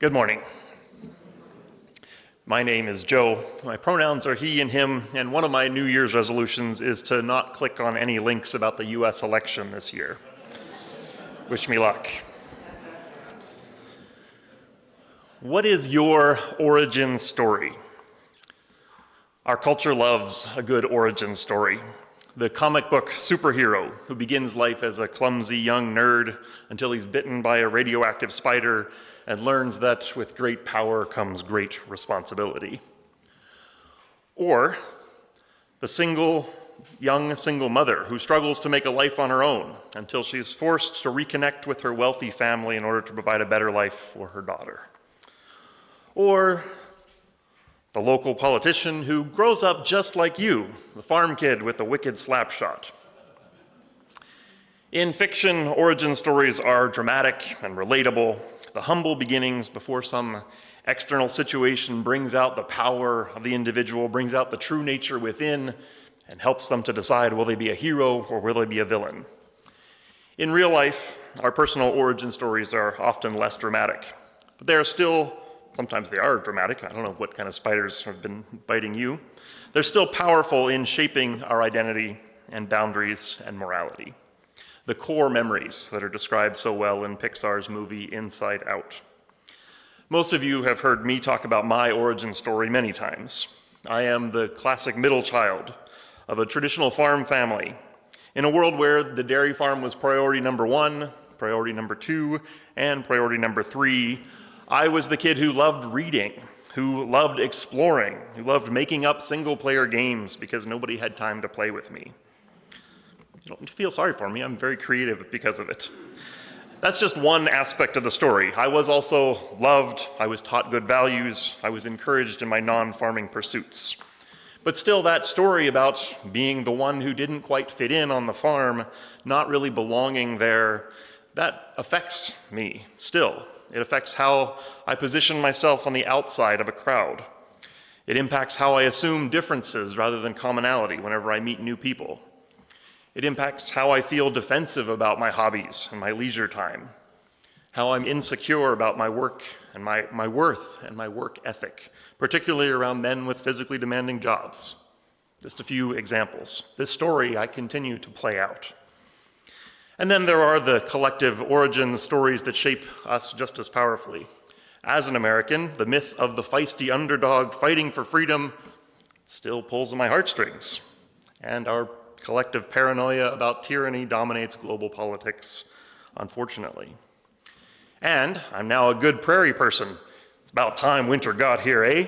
Good morning. My name is Joe. My pronouns are he and him, and one of my New Year's resolutions is to not click on any links about the US election this year. Wish me luck. What is your origin story? Our culture loves a good origin story. The comic book superhero who begins life as a clumsy young nerd until he's bitten by a radioactive spider and learns that with great power comes great responsibility. Or the young single mother who struggles to make a life on her own until she's forced to reconnect with her wealthy family in order to provide a better life for her daughter. Or the local politician who grows up just like you, the farm kid with a wicked slap shot. In fiction, origin stories are dramatic and relatable. The humble beginnings before some external situation brings out the power of the individual, brings out the true nature within, and helps them to decide, will they be a hero or will they be a villain? In real life, our personal origin stories are often less dramatic, but they are still, sometimes they are dramatic. I don't know what kind of spiders have been biting you. They're still powerful in shaping our identity and boundaries and morality. The core memories that are described so well in Pixar's movie Inside Out. Most of you have heard me talk about my origin story many times. I am the classic middle child of a traditional farm family in a world where the dairy farm was priority number 1, priority number 2, and priority number 3. I was the kid who loved reading, who loved exploring, who loved making up single-player games because nobody had time to play with me. You don't feel sorry for me, I'm very creative because of it. That's just one aspect of the story. I was also loved, I was taught good values, I was encouraged in my non-farming pursuits. But still, that story about being the one who didn't quite fit in on the farm, not really belonging there, that affects me still. It affects how I position myself on the outside of a crowd. It impacts how I assume differences rather than commonality whenever I meet new people. It impacts how I feel defensive about my hobbies and my leisure time, how I'm insecure about my work and my worth and my work ethic, particularly around men with physically demanding jobs. Just a few examples. This story I continue to play out. And then there are the collective origin stories that shape us just as powerfully. As an American, the myth of the feisty underdog fighting for freedom still pulls on my heartstrings. And our collective paranoia about tyranny dominates global politics, unfortunately. And I'm now a good prairie person. It's about time winter got here, eh?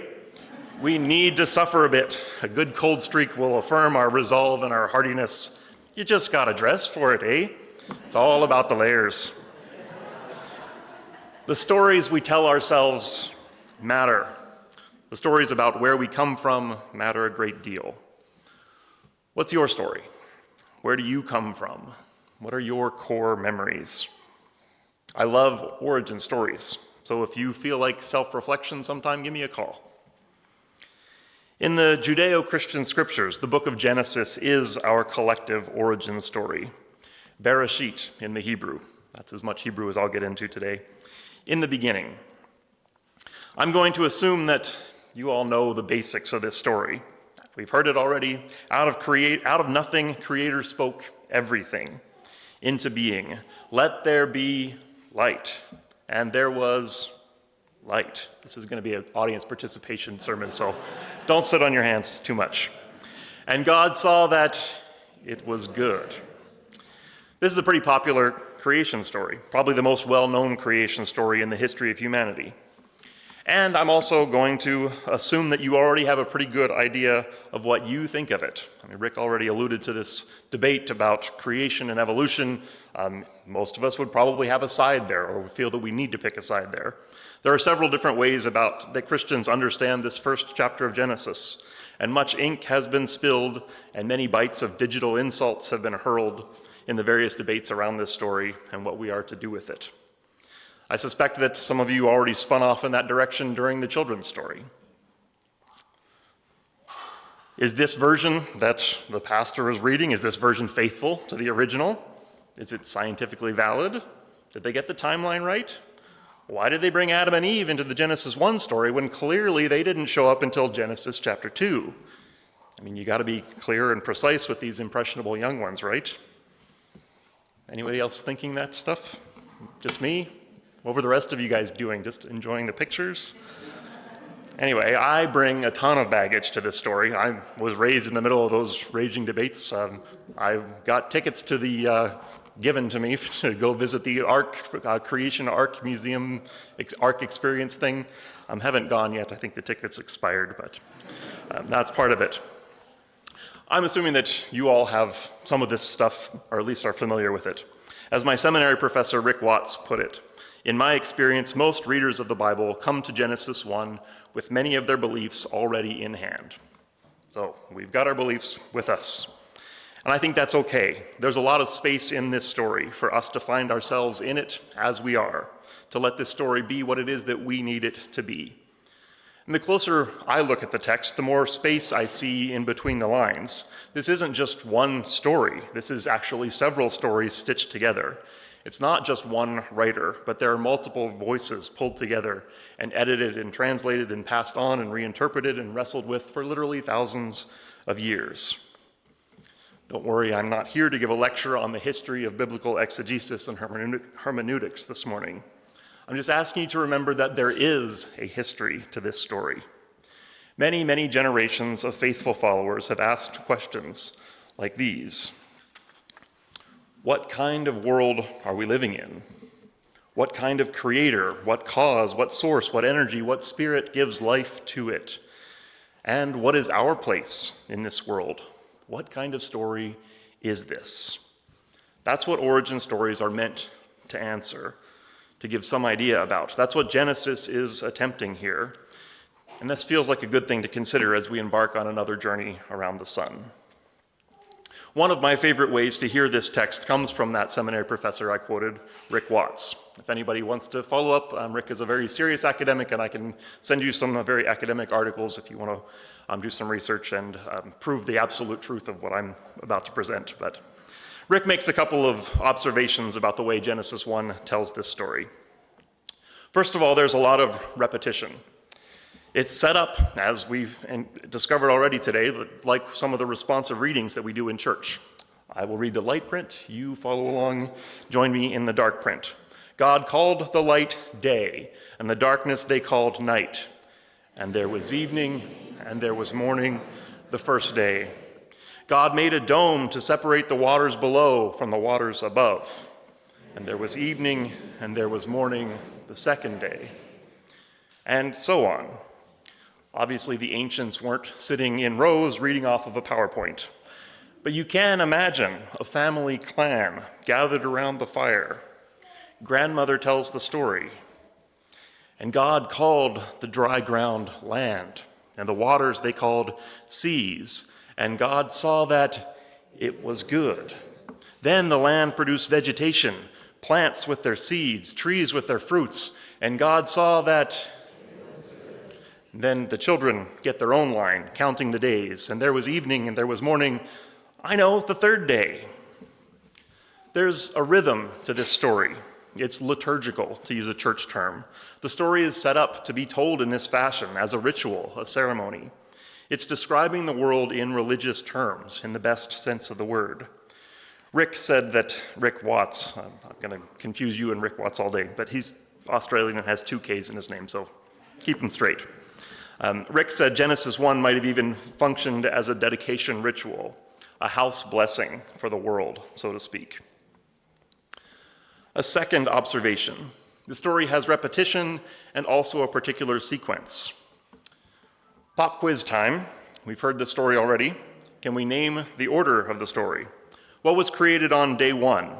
We need to suffer a bit. A good cold streak will affirm our resolve and our hardiness. You just gotta dress for it, eh? It's all about the layers. The stories we tell ourselves matter. The stories about where we come from matter a great deal. What's your story? Where do you come from? What are your core memories? I love origin stories, so if you feel like self-reflection sometime, give me a call. In the Judeo-Christian scriptures, the book of Genesis is our collective origin story. Bereshit in the Hebrew. That's as much Hebrew as I'll get into today. In the beginning. I'm going to assume that you all know the basics of this story. We've heard it already. Out of nothing, Creator spoke everything into being. Let there be light. And there was light. This is going to be an audience participation sermon, so don't sit on your hands too much. And God saw that it was good. This is a pretty popular creation story, probably the most well-known creation story in the history of humanity. And I'm also going to assume that you already have a pretty good idea of what you think of it. I mean, Rick already alluded to this debate about creation and evolution. Most of us would probably have a side there, or feel that we need to pick a side there. There are several different ways that Christians understand this first chapter of Genesis, and much ink has been spilled, and many bites of digital insults have been hurled in the various debates around this story and what we are to do with it. I suspect that some of you already spun off in that direction during the children's story. Is this version that the pastor is reading, is this version faithful to the original? Is it scientifically valid? Did they get the timeline right? Why did they bring Adam and Eve into the Genesis 1 story when clearly they didn't show up until Genesis chapter 2? I mean, you got to be clear and precise with these impressionable young ones, right? Anybody else thinking that stuff? Just me? What were the rest of you guys doing? Just enjoying the pictures? Anyway, I bring a ton of baggage to this story. I was raised in the middle of those raging debates. I got tickets to the given to me to go visit the Creation Ark Museum Ark Experience thing. Haven't gone yet. I think the ticket's expired, but that's part of it. I'm assuming that you all have some of this stuff, or at least are familiar with it. As my seminary professor, Rick Watts, put it, in my experience, most readers of the Bible come to Genesis 1 with many of their beliefs already in hand. So we've got our beliefs with us. And I think that's okay. There's a lot of space in this story for us to find ourselves in it as we are, to let this story be what it is that we need it to be. And the closer I look at the text, the more space I see in between the lines. This isn't just one story. This is actually several stories stitched together. It's not just one writer, but there are multiple voices pulled together and edited and translated and passed on and reinterpreted and wrestled with for literally thousands of years. Don't worry, I'm not here to give a lecture on the history of biblical exegesis and hermeneutics this morning. I'm just asking you to remember that there is a history to this story. Many, many generations of faithful followers have asked questions like these. What kind of world are we living in? What kind of creator, what cause, what source, what energy, what spirit gives life to it? And what is our place in this world? What kind of story is this? That's what origin stories are meant to answer, to give some idea about. That's what Genesis is attempting here. And this feels like a good thing to consider as we embark on another journey around the sun. One of my favorite ways to hear this text comes from that seminary professor I quoted, Rick Watts. If anybody wants to follow up, Rick is a very serious academic, and I can send you some very academic articles if you want to do some research and prove the absolute truth of what I'm about to present. But Rick makes a couple of observations about the way Genesis 1 tells this story. First of all, there's a lot of repetition. It's set up, as we've discovered already today, like some of the responsive readings that we do in church. I will read the light print, you follow along, join me in the dark print. God called the light day, and the darkness they called night. And there was evening, and there was morning, the first day. God made a dome to separate the waters below from the waters above. And there was evening, and there was morning, the second day. And so on. Obviously, the ancients weren't sitting in rows reading off of a PowerPoint. But you can imagine a family clan gathered around the fire. Grandmother tells the story. And God called the dry ground land, and the waters they called seas. And God saw that it was good. Then the land produced vegetation, plants with their seeds, trees with their fruits. And God saw that. Then the children get their own line, counting the days. And there was evening and there was morning. I know, the third day. There's a rhythm to this story. It's liturgical, to use a church term. The story is set up to be told in this fashion, as a ritual, a ceremony. It's describing the world in religious terms, in the best sense of the word. Rick Watts, I'm going to confuse you and Rick Watts all day, but he's Australian and has 2 Ks in his name, so keep him straight. Rick said Genesis 1 might have even functioned as a dedication ritual, a house blessing for the world, so to speak. A second observation. The story has repetition and also a particular sequence. Pop quiz time. We've heard this story already. Can we name the order of the story? What was created on day 1?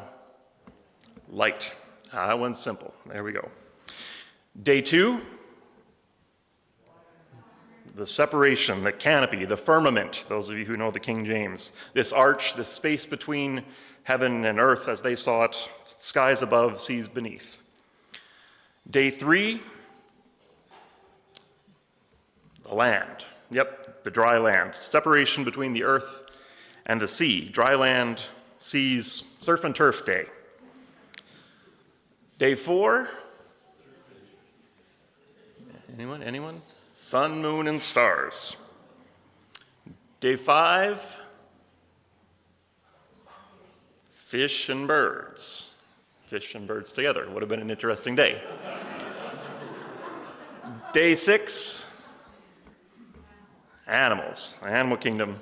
Light. That one's simple. There we go. Day 2? The separation, the canopy, the firmament, those of you who know the King James. This arch, this space between heaven and earth as they saw it, skies above, seas beneath. Day 3, the land. Yep, the dry land. Separation between the earth and the sea. Dry land, seas, surf and turf day. Day 4, Anyone? Sun, moon, and stars. Day 5, fish and birds. Fish and birds together. Would have been an interesting day. Day 6, animals. The animal kingdom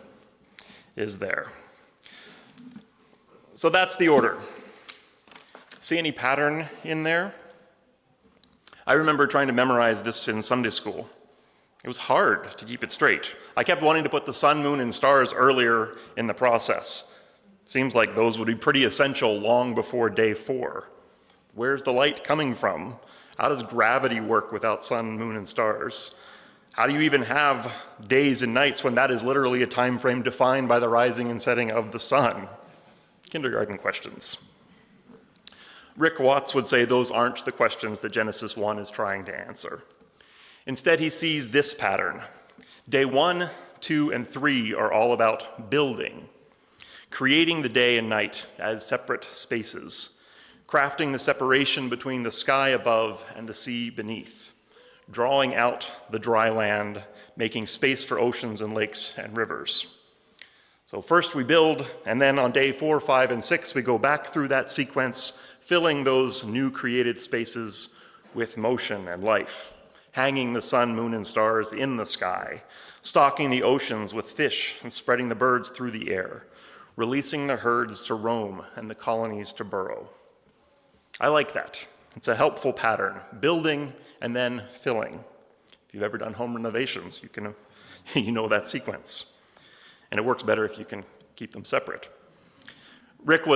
is there. So that's the order. See any pattern in there? I remember trying to memorize this in Sunday school. It was hard to keep it straight. I kept wanting to put the sun, moon, and stars earlier in the process. Seems like those would be pretty essential long before day 4. Where's the light coming from? How does gravity work without sun, moon, and stars? How do you even have days and nights when that is literally a time frame defined by the rising and setting of the sun? Kindergarten questions. Rick Watts would say those aren't the questions that Genesis 1 is trying to answer. Instead, he sees this pattern. Day 1, 2, and 3 are all about building, creating the day and night as separate spaces, crafting the separation between the sky above and the sea beneath, drawing out the dry land, making space for oceans and lakes and rivers. So first we build, and then on day 4, 5, and 6, we go back through that sequence, filling those new created spaces with motion and life, hanging the sun, moon, and stars in the sky, stocking the oceans with fish and spreading the birds through the air, releasing the herds to roam and the colonies to burrow. I like that. It's a helpful pattern, building and then filling. If you've ever done home renovations, you know that sequence. And it works better if you can keep them separate. Rick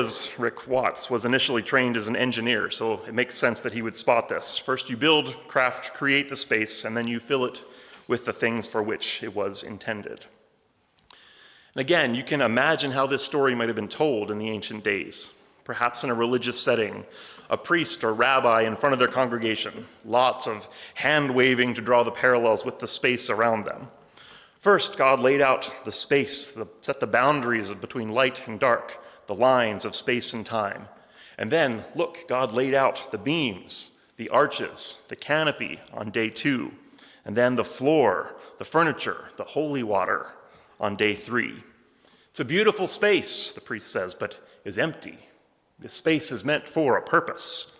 Watts was initially trained as an engineer, so it makes sense that he would spot this. First you build, craft, create the space, and then you fill it with the things for which it was intended. And again, you can imagine how this story might have been told in the ancient days, perhaps in a religious setting, a priest or rabbi in front of their congregation, lots of hand-waving to draw the parallels with the space around them. First, God laid out the space, set the boundaries between light and dark, the lines of space and time. And then, look, God laid out the beams, the arches, the canopy on day 2, and then the floor, the furniture, the holy water on day 3. It's a beautiful space, the priest says, but is empty. This space is meant for a purpose.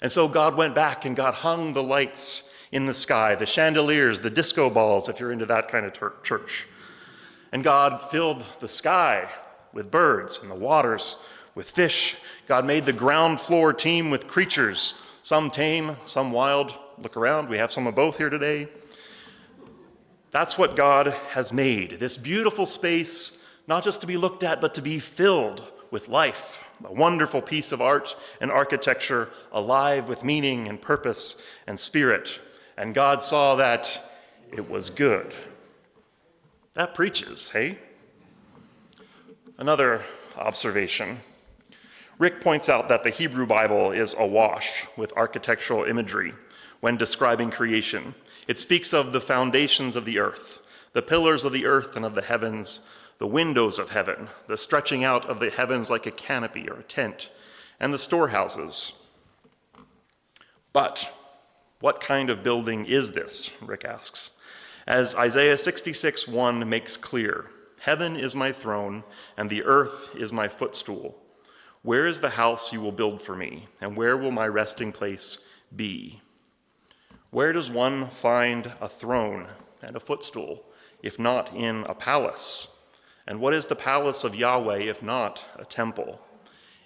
And so God went back and God hung the lights in the sky, the chandeliers, the disco balls, if you're into that kind of church. And God filled the sky with birds and the waters with fish. God made the ground floor teem with creatures, some tame, some wild. Look around, we have some of both here today. That's what God has made, this beautiful space, not just to be looked at, but to be filled with life, a wonderful piece of art and architecture, alive with meaning and purpose and spirit. And God saw that it was good. That preaches, hey? Another observation. Rick points out that the Hebrew Bible is awash with architectural imagery when describing creation. It speaks of the foundations of the earth, the pillars of the earth and of the heavens, the windows of heaven, the stretching out of the heavens like a canopy or a tent, and the storehouses. But what kind of building is this, Rick asks? As Isaiah 66:1 makes clear, heaven is my throne, and the earth is my footstool. Where is the house you will build for me, and where will my resting place be? Where does one find a throne and a footstool, if not in a palace? And what is the palace of Yahweh, if not a temple?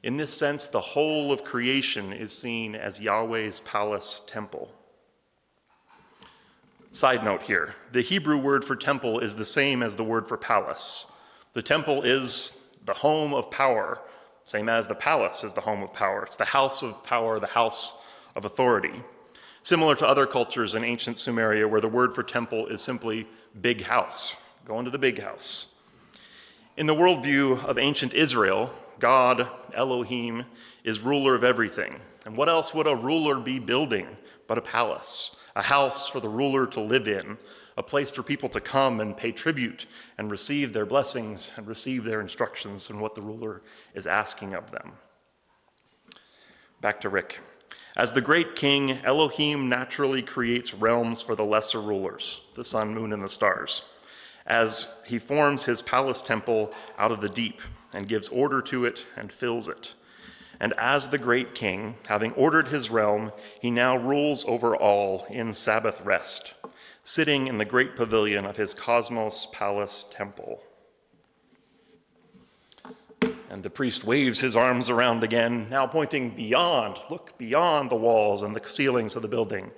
In this sense, the whole of creation is seen as Yahweh's palace temple. Side note here, the Hebrew word for temple is the same as the word for palace. The temple is the home of power, same as the palace is the home of power. It's the house of power, the house of authority. Similar to other cultures in ancient Sumeria where the word for temple is simply big house, go into the big house. In the worldview of ancient Israel, God, Elohim, is ruler of everything. And what else would a ruler be building but a palace? A house for the ruler to live in, a place for people to come and pay tribute and receive their blessings and receive their instructions and what the ruler is asking of them. Back to Rick. As the great king, Elohim naturally creates realms for the lesser rulers, the sun, moon, and the stars, as he forms his palace temple out of the deep and gives order to it and fills it. And as the great king, having ordered his realm, he now rules over all in Sabbath rest, sitting in the great pavilion of his cosmos palace temple. And the priest waves his arms around again, now pointing beyond. Look beyond the walls and the ceilings of the building.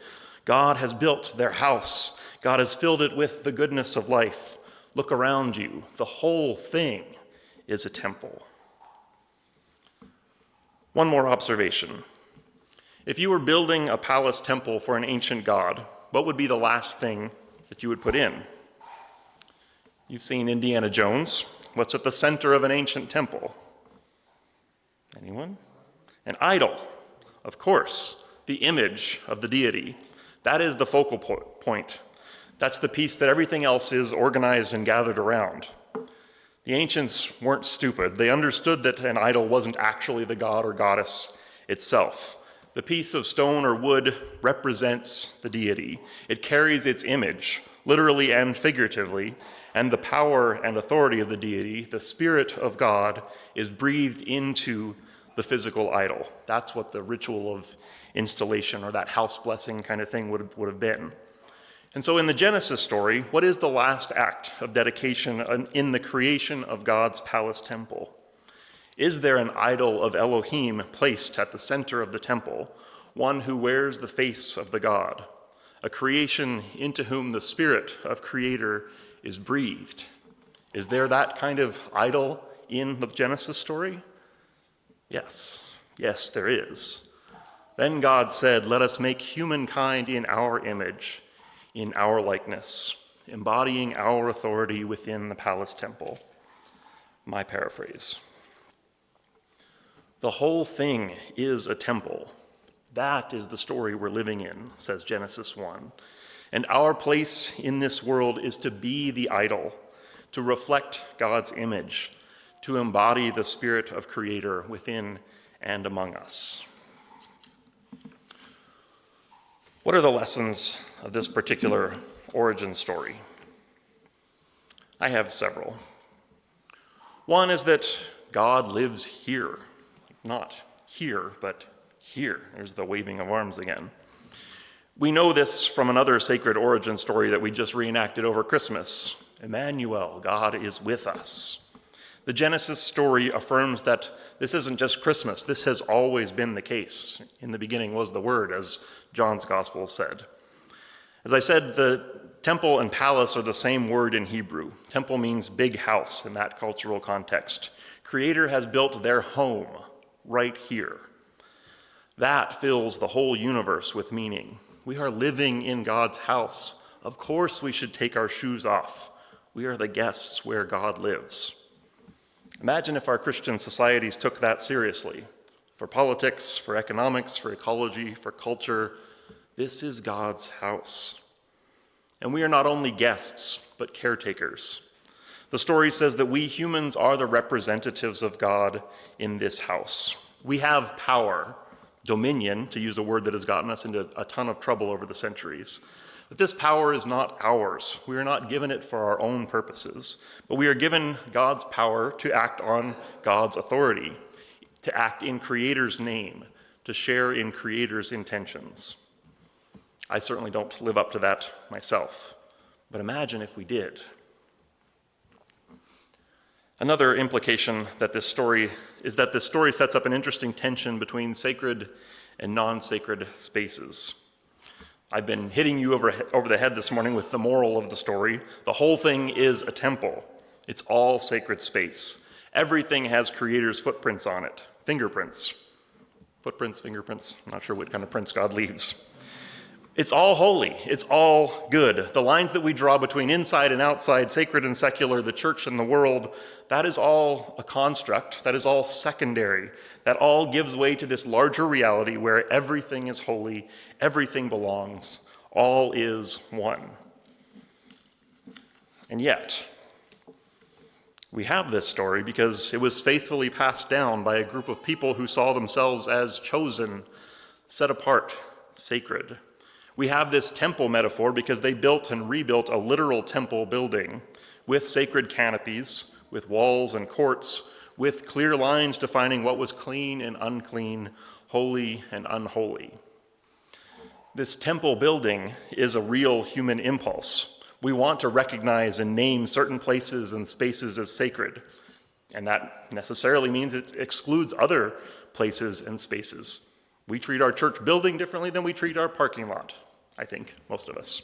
God has built their house. God has filled it with the goodness of life. Look around you. The whole thing is a temple. One more observation. If you were building a palace temple for an ancient god, what would be the last thing that you would put in? You've seen Indiana Jones. What's at the center of an ancient temple? Anyone? An idol, of course, the image of the deity. That is the focal point. That's the piece that everything else is organized and gathered around. The ancients weren't stupid. They understood that an idol wasn't actually the god or goddess itself. The piece of stone or wood represents the deity. It carries its image, literally and figuratively, and the power and authority of the deity, the Spirit of God, is breathed into the physical idol. That's what the ritual of installation or that house blessing kind of thing would have been. And so in the Genesis story, what is the last act of dedication in the creation of God's palace temple? Is there an idol of Elohim placed at the center of the temple, one who wears the face of the God, a creation into whom the Spirit of Creator is breathed? Is there that kind of idol in the Genesis story? Yes, there is. Then God said, "Let us make humankind in our image, in our likeness," embodying our authority within the palace temple. My paraphrase. The whole thing is a temple. That is the story we're living in, says Genesis 1. And our place in this world is to be the idol, to reflect God's image, to embody the Spirit of Creator within and among us. What are the lessons of this particular origin story? I have several. One is that God lives here. Not here, but here. There's the waving of arms again. We know this from another sacred origin story that we just reenacted over Christmas. Emmanuel, God is with us. The Genesis story affirms that this isn't just Christmas. This has always been the case. In the beginning was the Word, as John's Gospel said. As I said, the temple and palace are the same word in Hebrew. Temple means big house in that cultural context. Creator has built their home right here. That fills the whole universe with meaning. We are living in God's house. Of course we should take our shoes off. We are the guests where God lives. Imagine if our Christian societies took that seriously. For politics, for economics, for ecology, for culture, this is God's house. And we are not only guests, but caretakers. The story says that we humans are the representatives of God in this house. We have power, dominion, to use a word that has gotten us into a ton of trouble over the centuries. But this power is not ours. We are not given it for our own purposes, but we are given God's power to act on God's authority, to act in Creator's name, to share in Creator's intentions. I certainly don't live up to that myself, but imagine if we did. Another implication that this story sets up an interesting tension between sacred and non-sacred spaces. I've been hitting you over the head this morning with the moral of the story. The whole thing is a temple. It's all sacred space. Everything has Creator's footprints on it. Fingerprints. Footprints, fingerprints. I'm not sure what kind of prints God leaves. It's all holy. It's all good. The lines that we draw between inside and outside, sacred and secular, the church and the world, that is all a construct. That is all secondary. That all gives way to this larger reality where everything is holy, everything belongs, all is one. And yet, we have this story because it was faithfully passed down by a group of people who saw themselves as chosen, set apart, sacred. We have this temple metaphor because they built and rebuilt a literal temple building with sacred canopies, with walls and courts, with clear lines defining what was clean and unclean, holy and unholy. This temple building is a real human impulse. We want to recognize and name certain places and spaces as sacred, and that necessarily means it excludes other places and spaces. We treat our church building differently than we treat our parking lot, I think, most of us.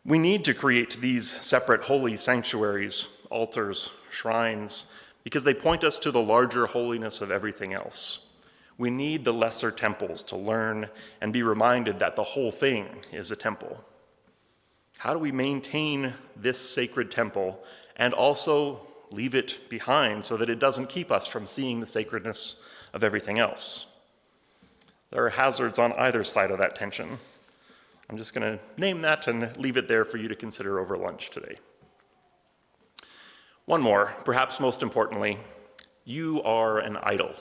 We need to create these separate holy sanctuaries, altars, shrines, because they point us to the larger holiness of everything else. We need the lesser temples to learn and be reminded that the whole thing is a temple. How do we maintain this sacred temple and also leave it behind so that it doesn't keep us from seeing the sacredness of everything else? There are hazards on either side of that tension. I'm just going to name that and leave it there for you to consider over lunch today. One more, perhaps most importantly, you are an idol.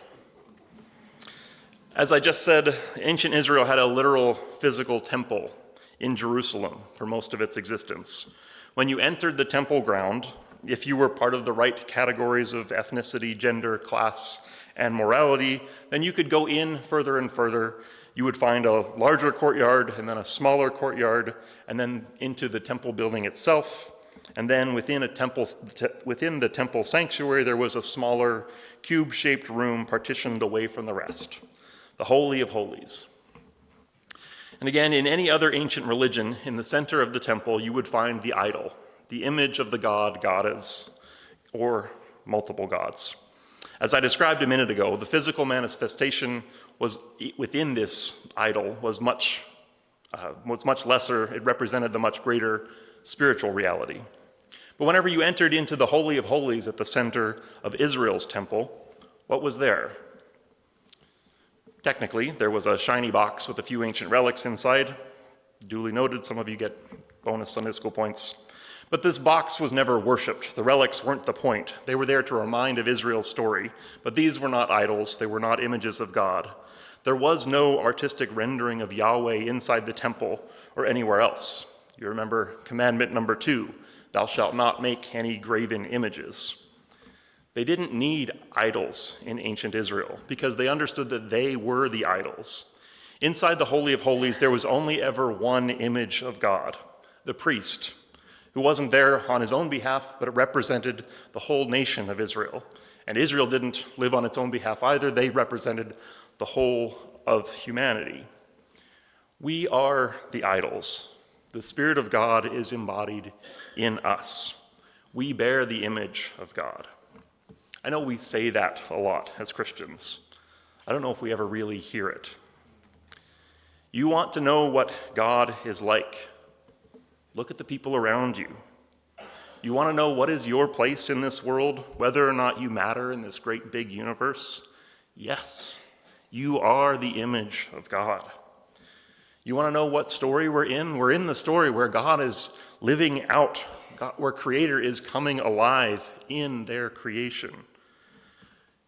As I just said, ancient Israel had a literal physical temple in Jerusalem for most of its existence. When you entered the temple ground, if you were part of the right categories of ethnicity, gender, class, and morality, then you could go in further and further. You would find a larger courtyard and then a smaller courtyard and then into the temple building itself. And then within the temple sanctuary, there was a smaller cube-shaped room partitioned away from the rest, the Holy of Holies. And again, in any other ancient religion, in the center of the temple, you would find the idol, the image of the god, goddess, or multiple gods. As I described a minute ago, the physical manifestation was within this idol was much lesser. It represented the much greater spiritual reality. But whenever you entered into the Holy of Holies at the center of Israel's temple, what was there? Technically, there was a shiny box with a few ancient relics inside. Duly noted, some of you get bonus Sunday school points. But this box was never worshipped. The relics weren't the point. They were there to remind of Israel's story. But these were not idols. They were not images of God. There was no artistic rendering of Yahweh inside the temple or anywhere else. You remember commandment number 2, thou shalt not make any graven images. They didn't need idols in ancient Israel because they understood that they were the idols. Inside the Holy of Holies, there was only ever one image of God, the priest, who wasn't there on his own behalf, but it represented the whole nation of Israel. And Israel didn't live on its own behalf either. They represented the whole of humanity. We are the idols. The Spirit of God is embodied in us. We bear the image of God. I know we say that a lot as Christians. I don't know if we ever really hear it. You want to know what God is like? Look at the people around you. You want to know what is your place in this world, whether or not you matter in this great big universe? Yes, you are the image of God. You want to know what story we're in? We're in the story where God is living out, where Creator is coming alive in their creation.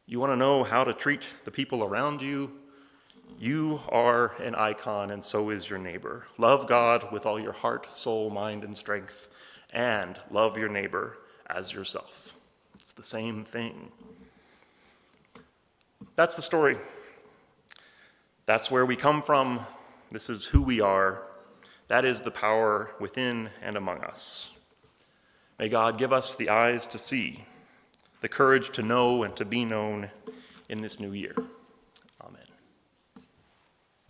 You want to know how to treat the people around you? You are an icon, and so is your neighbor. Love God with all your heart, soul, mind, and strength, and love your neighbor as yourself. It's the same thing. That's the story. That's where we come from. This is who we are. That is the power within and among us. May God give us the eyes to see, the courage to know and to be known in this new year.